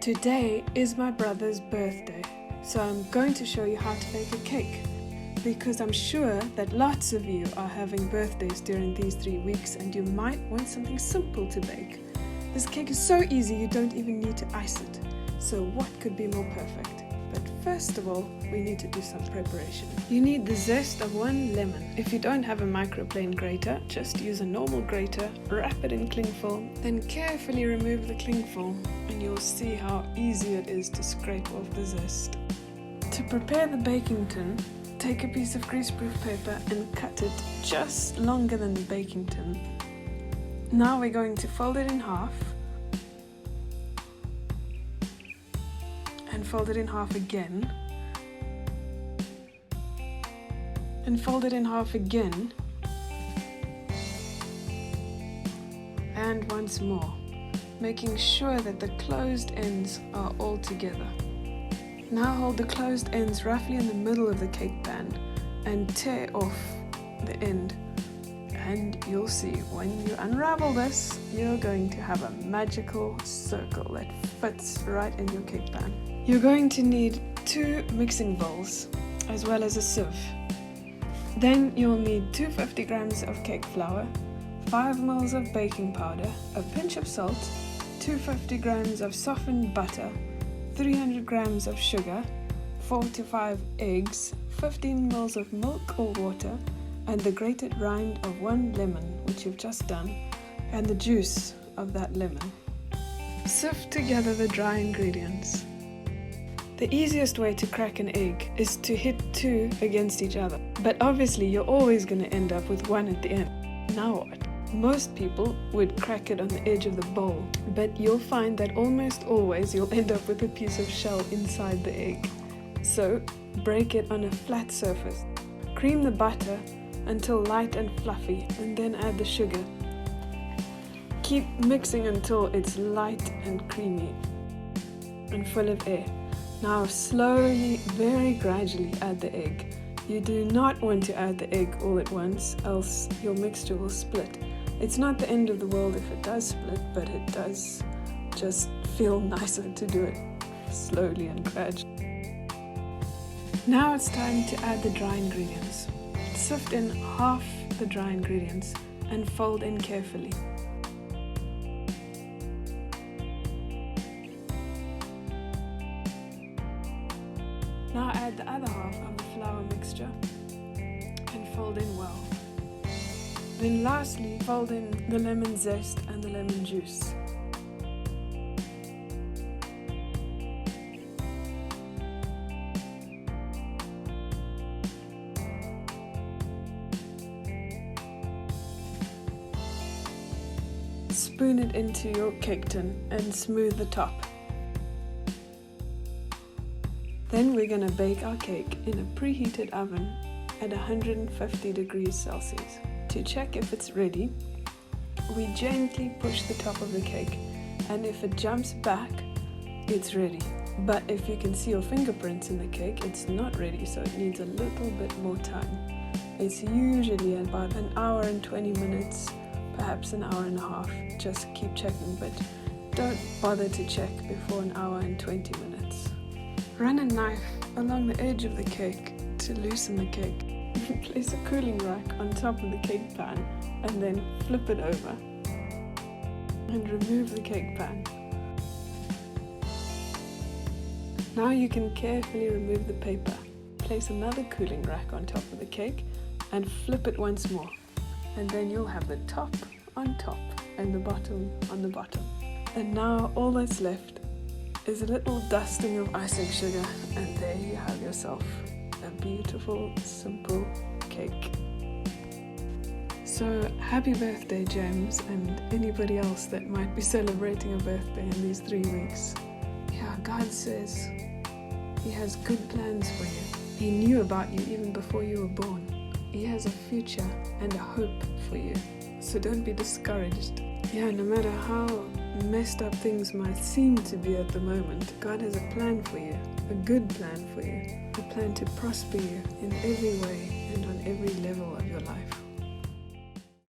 Today is my brother's birthday, so I'm going to show you how to bake a cake. Because I'm sure that lots of you are having birthdays during these 3 weeks and you might want something simple to bake. This cake is so easy you don't even need to ice it. So what could be more perfect? But first of all, we need to do some preparation. You need the zest of 1 lemon. If you don't have a microplane grater, just use a normal grater, wrap it in cling film, then carefully remove the cling film and you'll see how easy it is to scrape off the zest. To prepare the baking tin, take a piece of greaseproof paper and cut it just longer than the baking tin. Now we're going to fold it in half and fold it in half again and fold it in half again and once more, making sure that the closed ends are all together. Now hold the closed ends roughly in the middle of the cake pan and tear off the end, and you'll see when you unravel this, you're going to have a magical circle that fits right in your cake pan. You're going to need 2 mixing bowls as well as a sieve. Then you'll need 250 grams of cake flour, 5 ml of baking powder, a pinch of salt, 250 grams of softened butter, 300 grams of sugar, 4 to 5 eggs, 15 ml of milk or water, and the grated rind of 1 lemon, which you've just done, and the juice of that lemon. Sift together the dry ingredients. The easiest way to crack an egg is to hit 2 against each other, but obviously you're always going to end up with 1 at the end. Now what? Most people would crack it on the edge of the bowl, but you'll find that almost always you'll end up with a piece of shell inside the egg. So break it on a flat surface. Cream the butter until light and fluffy and then add the sugar. Keep mixing until it's light and creamy and full of air. Now slowly, very gradually add the egg. You do not want to add the egg all at once, else your mixture will split. It's not the end of the world if it does split, but it does just feel nicer to do it slowly and gradually. Now it's time to add the dry ingredients. Sift in half the dry ingredients and fold in carefully. Now add the other half of the flour mixture and fold in well. Then lastly, fold in the lemon zest and the lemon juice. Spoon it into your cake tin and smooth the top. Then we're going to bake our cake in a preheated oven at 150 degrees Celsius. To check if it's ready, we gently push the top of the cake, and if it jumps back, it's ready. But if you can see your fingerprints in the cake, it's not ready, so it needs a little bit more time. It's usually about 1 hour and 20 minutes, perhaps 1 hour and a half. Just keep checking, but don't bother to check before 1 hour and 20 minutes. Run a knife along the edge of the cake to loosen the cake. Place a cooling rack on top of the cake pan and then flip it over and remove the cake pan. Now you can carefully remove the paper. Place another cooling rack on top of the cake and flip it once more, and then you'll have the top on top and the bottom on the bottom. And now all that's left is a little dusting of icing sugar, and there you have yourself a beautiful, simple cake. So happy birthday, James, and anybody else that might be celebrating a birthday in these 3 weeks. Yeah, God says He has good plans for you. He knew about you even before you were born. He has a future and a hope for you. So don't be discouraged. Yeah, no matter how messed up things might seem to be at the moment, God has a plan for you, a good plan for you, a plan to prosper you in every way and on every level of your life.